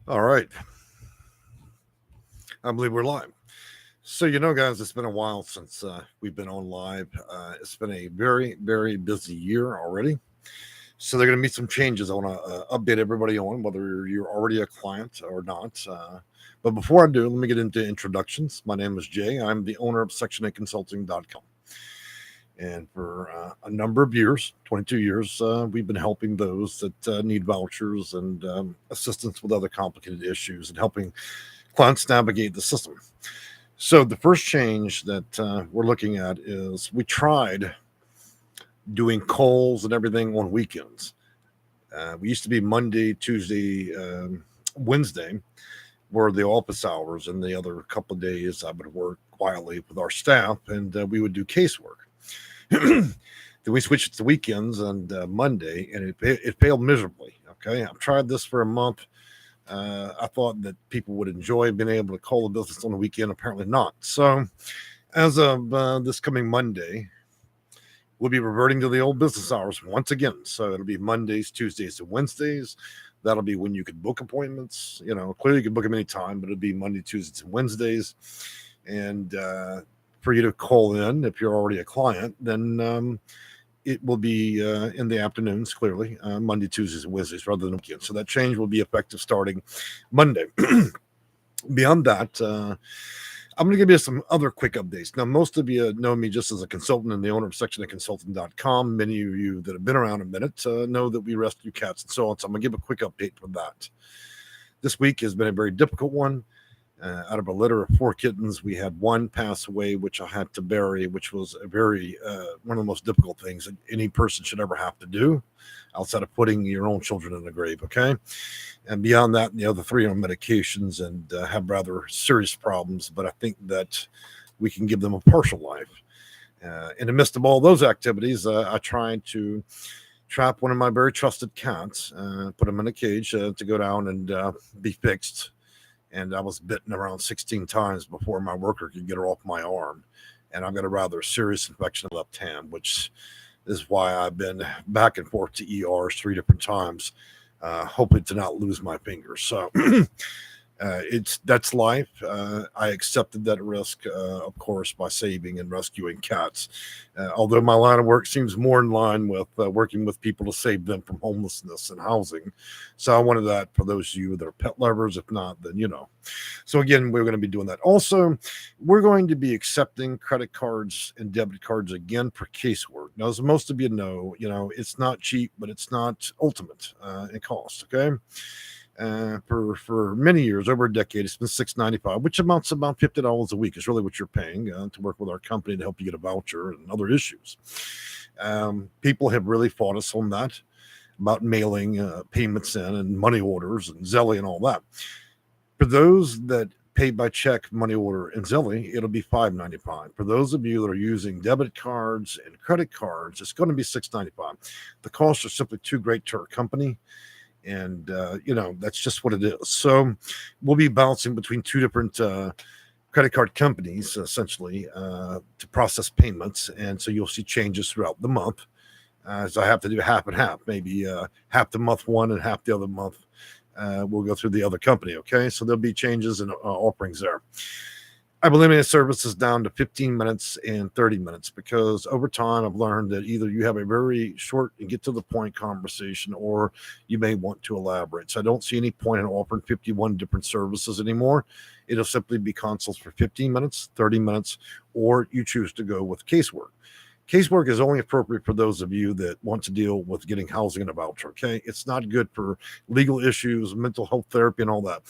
All right. I believe we're live. So, guys, it's been a while since we've been on live. It's been a very, very busy year already. So, there are going to be some changes I want to update everybody on, whether you're already a client or not. But before I do, let me get into introductions. My name is Jay. I'm the owner of Section8Consulting.com. And for a number of years, 22 years, we've been helping those that need vouchers and assistance with other complicated issues and helping clients navigate the system. So the first change that we're looking at is we tried doing calls and everything on weekends. We used to be Monday, Tuesday, Wednesday were the office hours, and the other couple of days I would work quietly with our staff, and we would do casework. Then we switched to weekends and Monday, and it failed miserably. Okay, I've tried this for a month. I thought that people would enjoy being able to call the business on the weekend. Apparently not. So, as of this coming Monday, we'll be reverting to the old business hours once again. So it'll be Mondays, Tuesdays, and Wednesdays. That'll be when you can book appointments. Clearly you can book them anytime, but it'll be Monday, Tuesdays, and Wednesdays. And for you to call in, if you're already a client, then it will be in the afternoons, clearly, Monday, Tuesdays, and Wednesdays rather than weekends. So that change will be effective starting Monday. Beyond that, I'm going to give you some other quick updates. Now, most of you know me just as a consultant and the owner of Section8Consulting.com. Many of you that have been around a minute know that we rescue cats and so on. So I'm going to give a quick update for that. This week has been a very difficult one. Out of a litter of 4 kittens, we had one pass away, which I had to bury, which was a very one of the most difficult things that any person should ever have to do, outside of putting your own children in the grave. Okay, and beyond that, the other 3 are on medications and have rather serious problems. But I think that we can give them a partial life. In the midst of all those activities, I tried to trap one of my very trusted cats, put him in a cage to go down and be fixed. And I was bitten around 16 times before my worker could get her off my arm. And I've got a rather serious infection in the left hand, which is why I've been back and forth to ERs 3 different times, hoping to not lose my fingers. So that's life. I accepted that risk, of course, by saving and rescuing cats. Although my line of work seems more in line with working with people to save them from homelessness and housing. So I wanted that for those of you that are pet lovers. If not, then So again, we're going to be doing that. Also, we're going to be accepting credit cards and debit cards again for casework. Now, as most of you know, it's not cheap, but it's not ultimate in cost. Okay. For many years, over a decade, it's been $6.95, which amounts to about $50 a week. Is really what you're paying to work with our company to help you get a voucher and other issues. People have really fought us on that about mailing payments in and money orders and Zelly and all that. For those that pay by check, money order, and Zelly, it'll be $5.95. For those of you that are using debit cards and credit cards, it's going to be $6.95. The costs are simply too great to our company. And, that's just what it is. So we'll be bouncing between 2 different credit card companies, essentially, to process payments. And so you'll see changes throughout the month. So I have to do half and half, maybe half the month one and half the other month. We'll go through the other company. Okay. So there'll be changes and offerings there. I've eliminated services down to 15 minutes and 30 minutes because over time I've learned that either you have a very short and get to the point conversation or you may want to elaborate. So I don't see any point in offering 51 different services anymore. It'll simply be consults for 15 minutes, 30 minutes, or you choose to go with casework. Casework is only appropriate for those of you that want to deal with getting housing and a voucher. Okay. It's not good for legal issues, mental health therapy, and all that.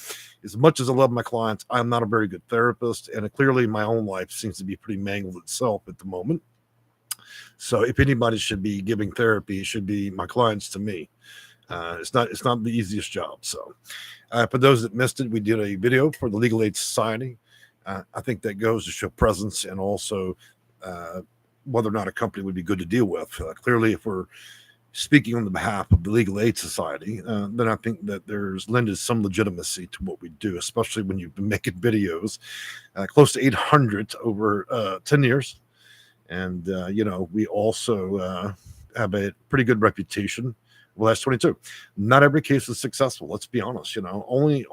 As much as I love my clients, I'm not a very good therapist. And clearly my own life seems to be pretty mangled itself at the moment. So if anybody should be giving therapy, it should be my clients to me. It's not the easiest job. So for those that missed it, we did a video for the Legal Aid Society. I think that goes to show presence and also whether or not a company would be good to deal with. Clearly, if we're speaking on the behalf of the Legal Aid Society, then I think that there's lended some legitimacy to what we do, especially when you've been making videos, close to 800 over 10 years. And, we also have a pretty good reputation Well, that's 22. Not every case is successful. Let's be honest. Only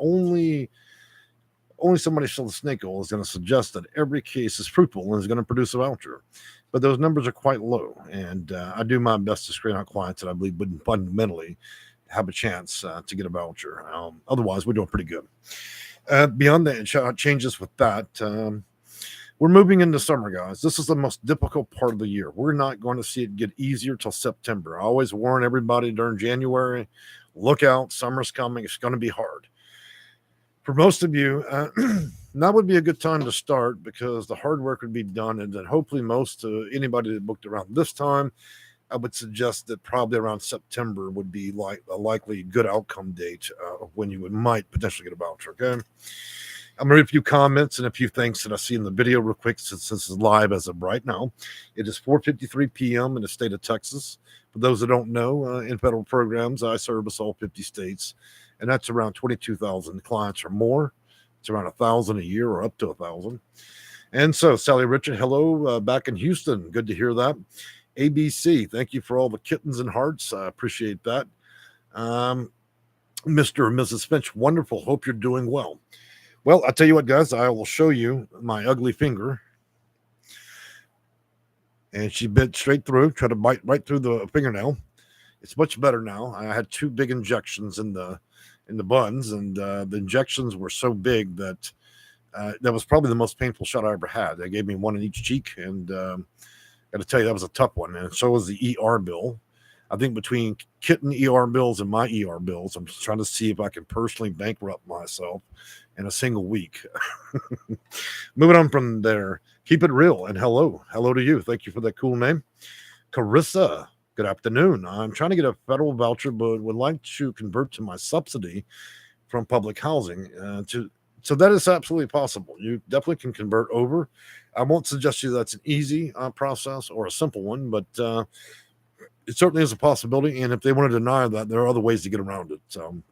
somebody still a snake oil is going to suggest that every case is fruitful and is going to produce a voucher. But those numbers are quite low. And I do my best to screen out clients that I believe wouldn't fundamentally have a chance to get a voucher. Otherwise, we're doing pretty good. Beyond that, changes with that. We're moving into summer, guys. This is the most difficult part of the year. We're not going to see it get easier till September. I always warn everybody during January, look out, summer's coming. It's going to be hard. For most of you, that would be a good time to start because the hard work would be done. And then hopefully anybody that booked around this time, I would suggest that probably around September would be like a likely good outcome date when you might potentially get a voucher, okay? I'm going to read a few comments and a few things that I see in the video real quick since this is live as of right now. It is 4:53 p.m. in the state of Texas. For those that don't know, in federal programs, I service all 50 states, and that's around 22,000 clients or more. It's around 1,000 a year or up to 1,000. And so, Sally Richard, hello, back in Houston. Good to hear that. ABC, thank you for all the kittens and hearts. I appreciate that. Mr. and Mrs. Finch, wonderful. Hope you're doing well. Well, I'll tell you what, guys, I will show you my ugly finger. And she bit straight through, tried to bite right through the fingernail. It's much better now. I had 2 big injections in the buns, and the injections were so big that that was probably the most painful shot I ever had. They gave me one in each cheek, and got to tell you, that was a tough one. And so was the ER bill. I think between kitten ER bills and my ER bills, I'm just trying to see if I can personally bankrupt myself in a single week. Moving on from there, keep it real and hello to you. Thank you for that cool name. Carissa, good afternoon. I'm trying to get a federal voucher, but would like to convert to my subsidy from public housing so that is absolutely possible. You definitely can convert over. I won't suggest you that's an easy process or a simple one, but it certainly is a possibility. And if they want to deny that, there are other ways to get around it. So,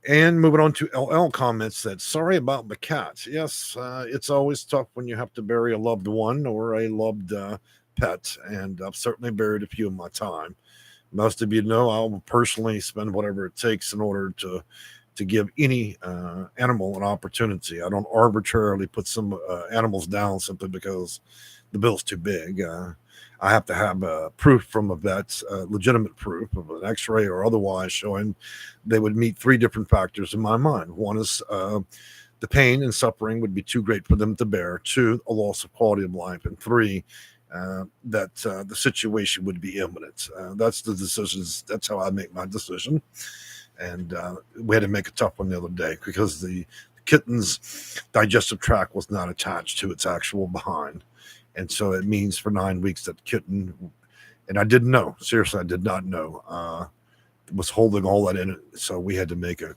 and moving on to LL comments that sorry about the cat. Yes, it's always tough when you have to bury a loved one or a loved pet. And I've certainly buried a few in my time. Most of you know I'll personally spend whatever it takes in order to give any animal an opportunity. I don't arbitrarily put some animals down simply because the bill's too big. I have to have proof from a vet, legitimate proof of an x-ray or otherwise showing they would meet 3 different factors in my mind. One is the pain and suffering would be too great for them to bear. 2, a loss of quality of life. And 3, that the situation would be imminent. That's the decisions. That's how I make my decision. And we had to make a tough one the other day because the kitten's digestive tract was not attached to its actual behind. And so it means for 9 weeks that kitten, and I didn't know, seriously, I did not know, was holding all that in it. So we had to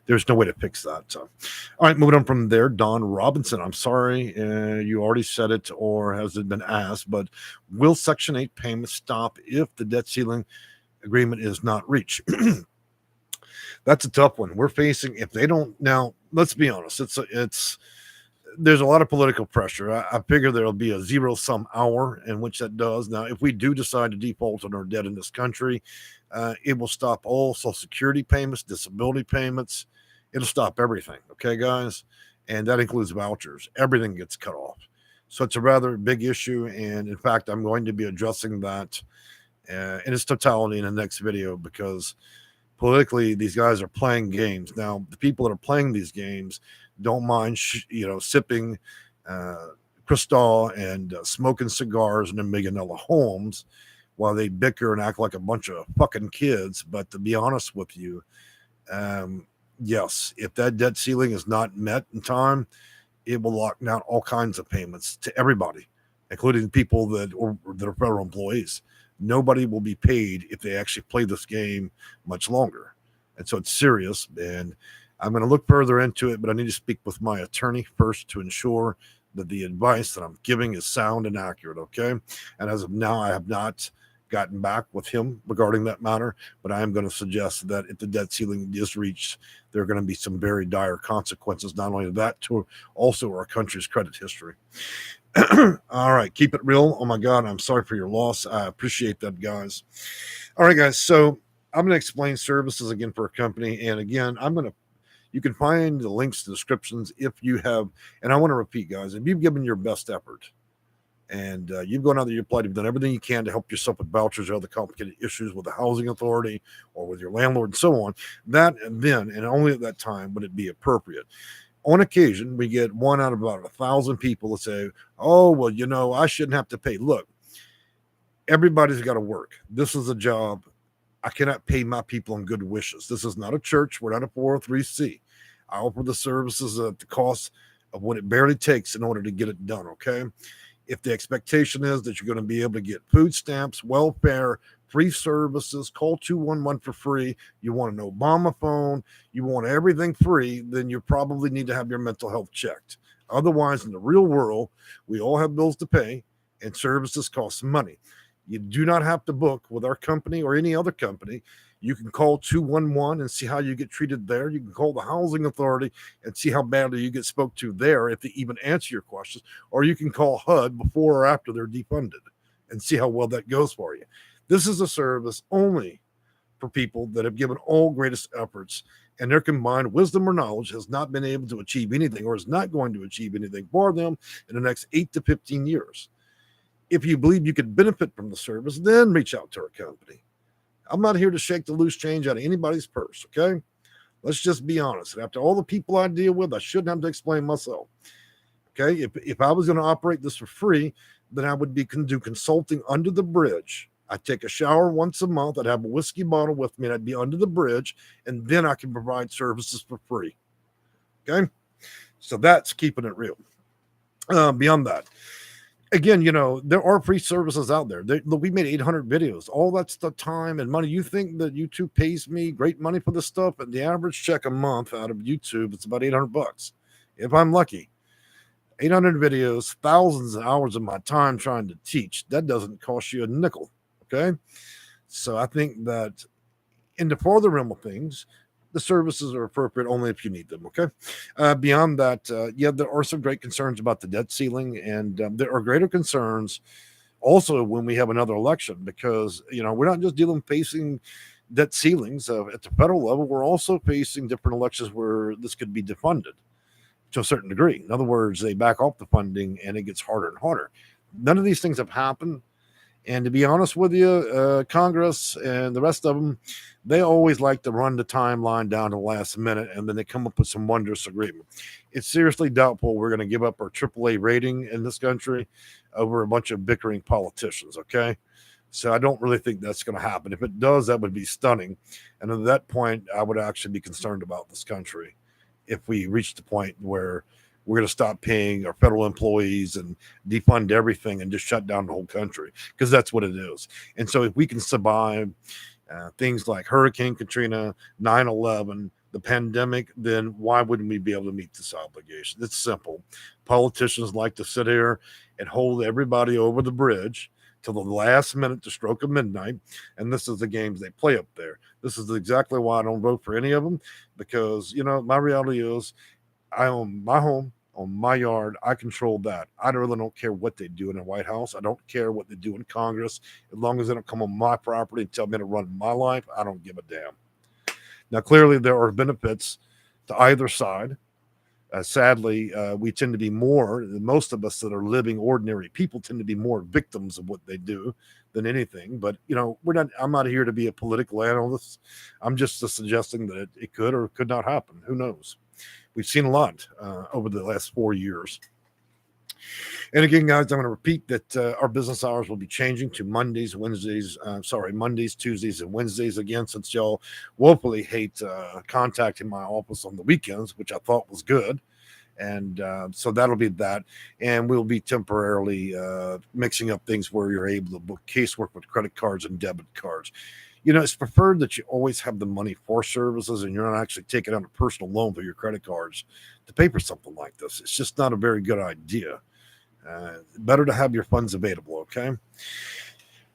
there's no way to fix that. So, all right, moving on from there, Don Robinson. I'm sorry you already said it or has it been asked, but will Section 8 payments stop if the debt ceiling agreement is not reached? That's a tough one. We're facing, if they don't, now, let's be honest, there's a lot of political pressure. I figure there'll be a zero-sum hour in which that does. Now, if we do decide to default on our debt in this country, it will stop all Social Security payments, disability payments. It'll stop everything, okay, guys? And that includes vouchers. Everything gets cut off. So it's a rather big issue, and in fact, I'm going to be addressing that in its totality in the next video because politically, these guys are playing games. Now, the people that are playing these games don't mind, sipping Cristal and smoking cigars in their millionaire homes while they bicker and act like a bunch of fucking kids. But to be honest with you, yes, if that debt ceiling is not met in time, it will lock down all kinds of payments to everybody, including people that are federal employees. Nobody will be paid if they actually play this game much longer. And so it's serious. And I'm going to look further into it, but I need to speak with my attorney first to ensure that the advice that I'm giving is sound and accurate. Okay. And as of now, I have not gotten back with him regarding that matter, but I am going to suggest that if the debt ceiling is reached, there are going to be some very dire consequences, not only of that, to also our country's credit history. All right, keep it real. Oh my God, I'm sorry for your loss. I appreciate that, guys. All right, guys. So I'm going to explain services again for a company. And again, you can find the links to descriptions if you have, and I want to repeat, guys, if you've given your best effort and you've gone out there, you've done everything you can to help yourself with vouchers or other complicated issues with the housing authority or with your landlord and so on, that and then, and only at that time would it be appropriate. On occasion, we get one out of about 1,000 people that say, oh, well, I shouldn't have to pay. Look, everybody's got to work. This is a job. I cannot pay my people in good wishes. This is not a church. We're not a 403C. I offer the services at the cost of what it barely takes in order to get it done, okay? If the expectation is that you're going to be able to get food stamps, welfare, free services, call 211 for free, you want an Obama phone, you want everything free, then you probably need to have your mental health checked. Otherwise, in the real world, we all have bills to pay and services cost money. You do not have to book with our company or any other company. You can call 211 and see how you get treated there. You can call the housing authority and see how badly you get spoke to there if they even answer your questions. Or you can call HUD before or after they're defunded and see how well that goes for you. This is a service only for people that have given all greatest efforts, and their combined wisdom or knowledge has not been able to achieve anything or is not going to achieve anything for them in the next 8 to 15 years. If you believe you could benefit from the service, then reach out to our company. I'm not here to shake the loose change out of anybody's purse, okay? Let's just be honest. And after all the people I deal with, I shouldn't have to explain myself. Okay? If I was going to operate this for free, then I would do consulting under the bridge. I'd take a shower once a month. I'd have a whiskey bottle with me, and I'd be under the bridge, and then I can provide services for free. Okay? So that's keeping it real. Beyond that, again, there are free services out there. We made 800 videos. All that's the time and money. You think that YouTube pays me great money for this stuff? And the average check a month out of YouTube, it's about $800. If I'm lucky, 800 videos, thousands of hours of my time trying to teach. That doesn't cost you a nickel. Okay. So I think that in the farther realm of things, the services are appropriate only if you need them, okay? Beyond that, there are some great concerns about the debt ceiling, and there are greater concerns also when we have another election because, we're not just facing debt ceilings at the federal level. We're also facing different elections where this could be defunded to a certain degree. In other words, they back off the funding and it gets harder and harder. None of these things have happened. And to be honest with you, Congress and the rest of them, they always like to run the timeline down to the last minute, and then they come up with some wondrous agreement. It's seriously doubtful we're going to give up our AAA rating in this country over a bunch of bickering politicians, okay? So I don't really think that's going to happen. If it does, that would be stunning. And at that point, I would actually be concerned about this country if we reach the point where we're going to stop paying our federal employees and defund everything and just shut down the whole country, because that's what it is. And so if we can survive things like Hurricane Katrina, 9/11, the pandemic, then why wouldn't we be able to meet this obligation? It's simple. Politicians like to sit here and hold everybody over the bridge till the last minute to stroke of midnight. And this is the games they play up there. This is exactly why I don't vote for any of them, because, my reality is I own my home on my yard. I control that. I really don't care what they do in the White House. I don't care what they do in Congress. As long as they don't come on my property and tell me to run my life, I don't give a damn. Now, clearly, there are benefits to either side. Sadly, we tend to be most of us that are living ordinary people tend to be more victims of what they do than anything. But, I'm not here to be a political analyst. I'm just suggesting that it could or could not happen. Who knows? We've seen a lot over the last 4 years. And again, guys, I'm going to repeat that our business hours will be changing to Mondays, Tuesdays, and Wednesdays again, since y'all woefully hate contacting my office on the weekends, which I thought was good. And so that'll be that. And we'll be temporarily mixing up things where you're able to book casework with credit cards and debit cards. It's preferred that you always have the money for services and you're not actually taking out a personal loan for your credit cards to pay for something like this. It's just not a very good idea. Better to have your funds available, okay?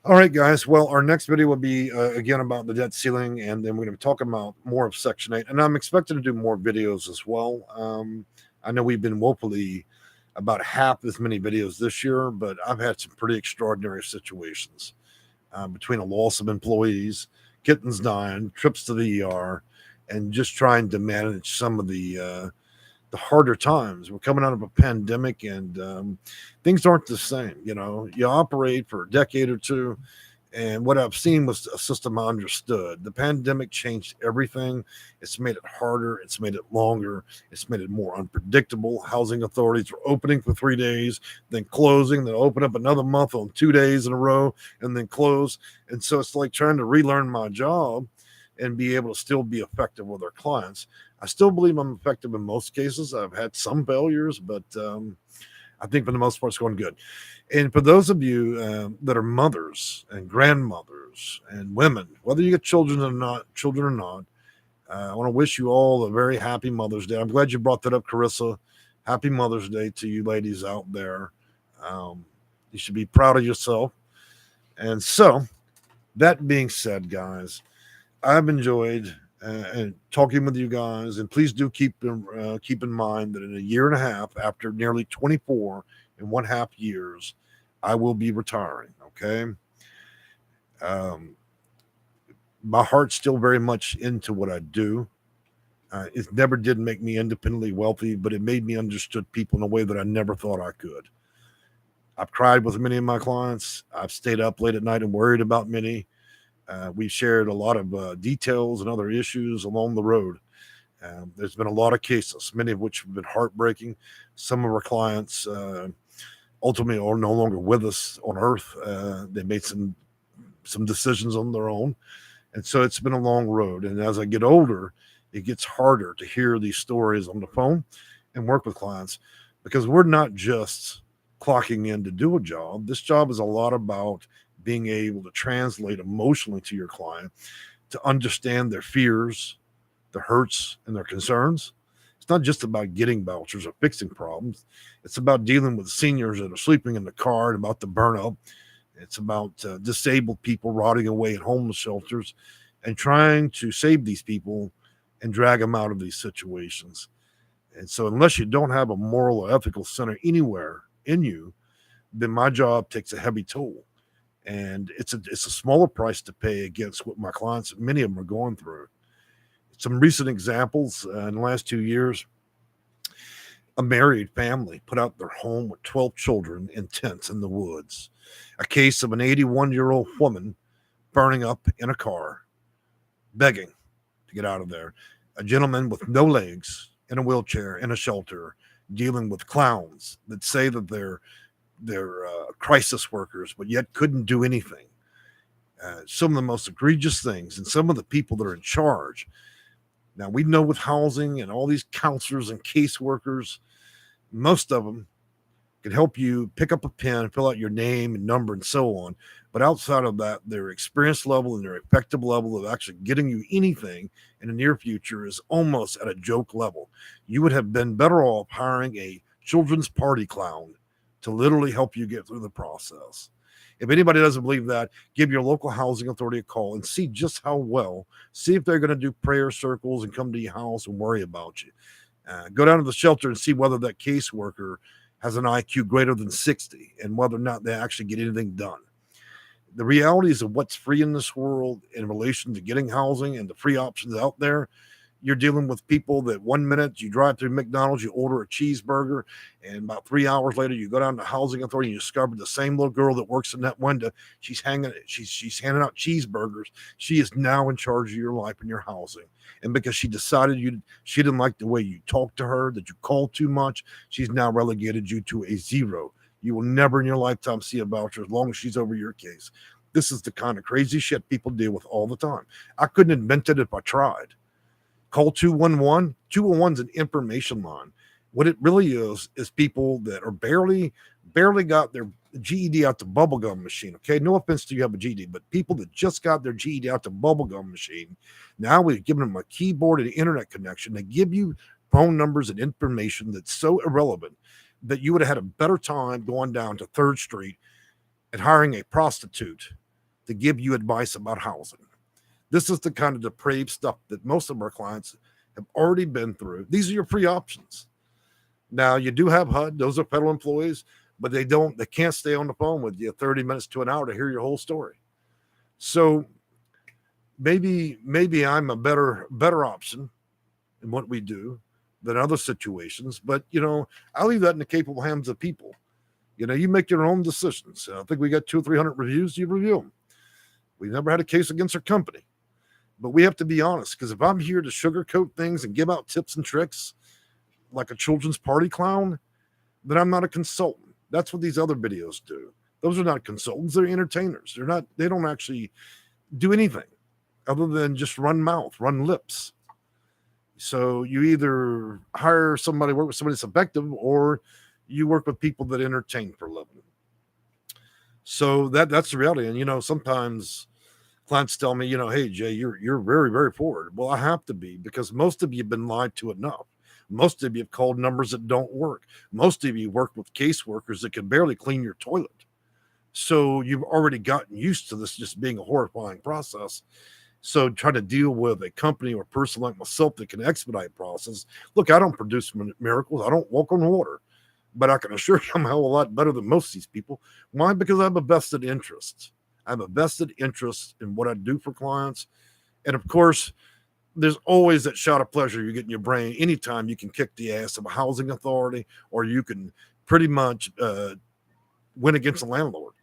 All right, guys. Well, our next video will be again about the debt ceiling, and then we're going to be talking about more of Section 8. And I'm expecting to do more videos as well. I know we've been woefully about half as many videos this year, but I've had some pretty extraordinary situations between a loss of employees, kittens dying, trips to the ER, and just trying to manage some of the harder times. We're coming out of a pandemic, and things aren't the same. You know, you operate for a decade or two, and what I've seen was a system I understood. The pandemic changed everything. It's made it harder. It's made it longer. It's made it more unpredictable. Housing authorities were opening for 3 days, then closing, then open up another month on 2 days in a row, and then close. And so it's like trying to relearn my job and be able to still be effective with our clients. I still believe I'm effective in most cases. I've had some failures, but I think for the most part, it's going good. And for those of you that are mothers and grandmothers and women, whether you get children or not, I want to wish you all a very happy Mother's Day. I'm glad you brought that up, Carissa. Happy Mother's Day to you ladies out there. You should be proud of yourself. And so, that being said, guys, I've enjoyed and talking with you guys, and please do keep in mind that in a year and a half, after nearly 24 and one half years, I will be retiring. Okay, um, my heart's still very much into what I do. It never did make me independently wealthy, but it made me understood people in a way that I never thought I could. I've cried with many of my clients. I've stayed up late at night and worried about many. We've shared a lot of details and other issues along the road. There's been a lot of cases, many of which have been heartbreaking. Some of our clients ultimately are no longer with us on earth. They made some decisions on their own. And so it's been a long road. And as I get older, it gets harder to hear these stories on the phone and work with clients because we're not just clocking in to do a job. This job is a lot about being able to translate emotionally to your client, to understand their fears, their hurts, and their concerns. It's not just about getting vouchers or fixing problems. It's about dealing with seniors that are sleeping in the car and about to burn up. It's about disabled people rotting away in homeless shelters and trying to save these people and drag them out of these situations. And so, unless you don't have a moral or ethical center anywhere in you, then my job takes a heavy toll. And it's a smaller price to pay against what my clients, many of them, are going through. Some recent examples in the last 2 years: a married family put out their home with 12 children in tents in the woods. A case of an 81-year-old woman burning up in a car, begging to get out of there. A gentleman with no legs in a wheelchair in a shelter dealing with clowns that say that they're crisis workers, but yet couldn't do anything. Some of the most egregious things, and some of the people that are in charge. Now, we know with housing and all these counselors and caseworkers, most of them can help you pick up a pen, fill out your name and number and so on. But outside of that, their experience level and their effective level of actually getting you anything in the near future is almost at a joke level. You would have been better off hiring a children's party clown to literally help you get through the process. If anybody doesn't believe that, give your local housing authority a call and see just how well. See if they're going to do prayer circles and come to your house and worry about you. Go down to the shelter and see whether that caseworker has an IQ greater than 60 and whether or not they actually get anything done. The realities of what's free in this world in relation to getting housing and the free options out there. You're dealing with people that 1 minute you drive through McDonald's, you order a cheeseburger, and about 3 hours later you go down to housing authority and you discover the same little girl that works in that window. She's handing out cheeseburgers. She is now in charge of your life and your housing. And because she decided she didn't like the way you talked to her, that you called too much, she's now relegated you to a zero. You will never in your lifetime see a voucher as long as she's over your case. This is the kind of crazy shit people deal with all the time. I couldn't invent it if I tried. Call 211. 211 is an information line. What it really is people that are barely got their GED out the bubblegum machine. Okay, no offense to you have a GED, but people that just got their GED out the bubblegum machine, now we've given them a keyboard and an internet connection. They give you phone numbers and information that's so irrelevant that you would have had a better time going down to 3rd Street and hiring a prostitute to give you advice about housing. This is the kind of depraved stuff that most of our clients have already been through. These are your free options. Now, you do have HUD, those are federal employees, but they can't stay on the phone with you 30 minutes to an hour to hear your whole story. So maybe I'm a better option in what we do than other situations, but I leave that in the capable hands of people. You make your own decisions. I think we got 200 or 300 reviews. You review them. We've never had a case against our company, but we have to be honest, because if I'm here to sugarcoat things and give out tips and tricks like a children's party clown, then I'm not a consultant. That's what these other videos do. Those are not consultants. They're entertainers. They don't actually do anything other than just run mouth, run lips. So you either hire somebody, work with somebody that's effective, or you work with people that entertain for a living. So that's the reality. And sometimes clients tell me, hey Jay, you're very, very forward. Well, I have to be, because most of you have been lied to enough. Most of you have called numbers that don't work. Most of you work with caseworkers that can barely clean your toilet. So you've already gotten used to this just being a horrifying process. So try to deal with a company or person like myself that can expedite process. Look, I don't produce miracles. I don't walk on water, but I can assure you I'm a hell of a lot better than most of these people. Why? Because I have a vested interest. I have a vested interest in what I do for clients. And of course, there's always that shot of pleasure you get in your brain anytime you can kick the ass of a housing authority, or you can pretty much win against a landlord.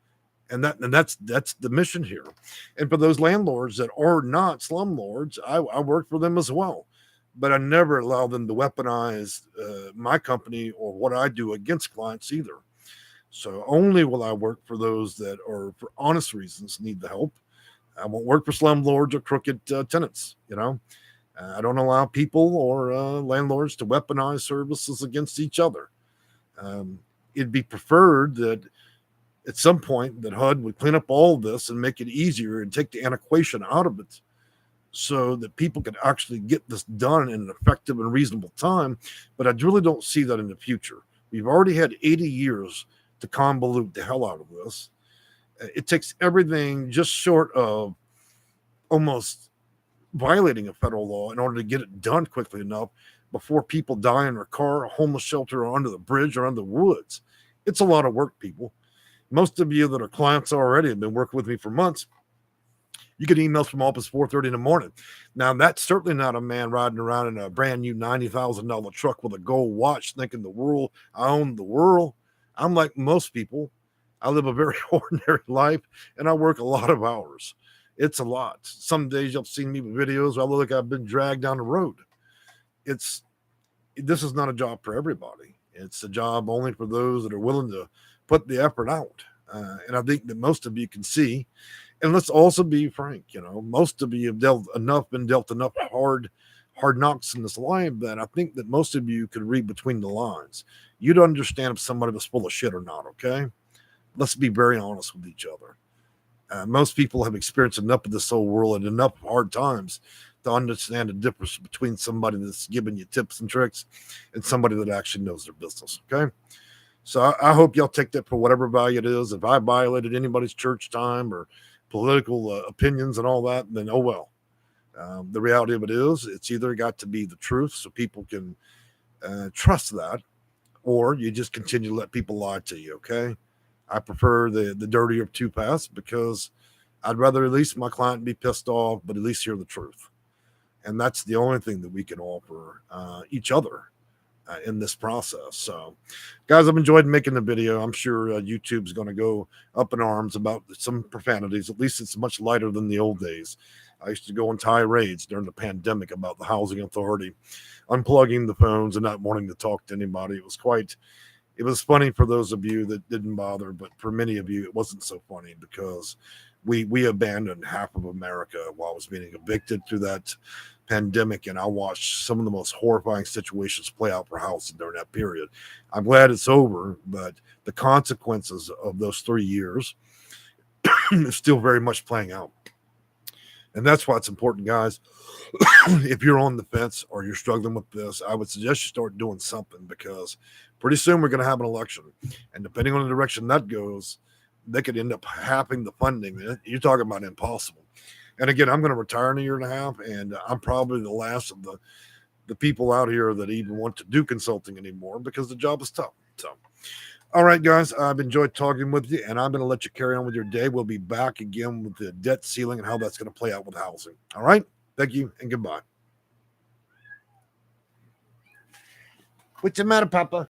And that's the mission here. And for those landlords that are not slumlords, I work for them as well. But I never allow them to weaponize my company or what I do against clients either. So only will I work for those that are, for honest reasons, need the help. I won't work for slumlords or crooked tenants. I don't allow people or landlords to weaponize services against each other. It'd be preferred that at some point that HUD would clean up all of this and make it easier and take the antiquation out of it, so that people could actually get this done in an effective and reasonable time. But I really don't see that in the future. We've already had 80 years to convolute the hell out of this. It takes everything just short of almost violating a federal law in order to get it done quickly enough before people die in their car, a homeless shelter, or under the bridge, or under the woods. It's a lot of work, people. Most of you that are clients already have been working with me for months. You get emails from office 4:30 in the morning. Now, that's certainly not a man riding around in a brand new $90,000 truck with a gold watch thinking I own the world. I'm like most people. I live a very ordinary life, and I work a lot of hours. It's a lot. Some days you'll see me with videos where I look like I've been dragged down the road. This is not a job for everybody. It's a job only for those that are willing to put the effort out. And I think that most of you can see, and let's also be frank, most of you have been dealt enough hard knocks in this life that I think that most of you could read between the lines. You'd understand if somebody was full of shit or not, okay? Let's be very honest with each other. Most people have experienced enough of this whole world and enough hard times to understand the difference between somebody that's giving you tips and tricks and somebody that actually knows their business, okay? So I hope y'all take that for whatever value it is. If I violated anybody's church time or political opinions and all that, then oh well. The reality of it is, it's either got to be the truth so people can trust that, or you just continue to let people lie to you, okay? I prefer the dirtier of two paths, because I'd rather at least my client be pissed off, but at least hear the truth. And that's the only thing that we can offer each other in this process. So, guys, I've enjoyed making the video. I'm sure YouTube's going to go up in arms about some profanities. At least it's much lighter than the old days. I used to go on tirades during the pandemic about the housing authority, unplugging the phones and not wanting to talk to anybody. It was funny for those of you that didn't bother, but for many of you, it wasn't so funny, because we abandoned half of America while I was being evicted through that pandemic, and I watched some of the most horrifying situations play out for housing during that period. I'm glad it's over, but the consequences of those 3 years is still very much playing out. And that's why it's important, guys. If you're on the fence or you're struggling with this, I would suggest you start doing something, because pretty soon we're going to have an election. And depending on the direction that goes, they could end up having the funding. You're talking about impossible. And again, I'm going to retire in a year and a half, and I'm probably the last of the people out here that even want to do consulting anymore because the job is tough. So, all right, guys, I've enjoyed talking with you, and I'm going to let you carry on with your day. We'll be back again with the debt ceiling and how that's going to play out with housing. All right, thank you and goodbye. What's the matter, Papa?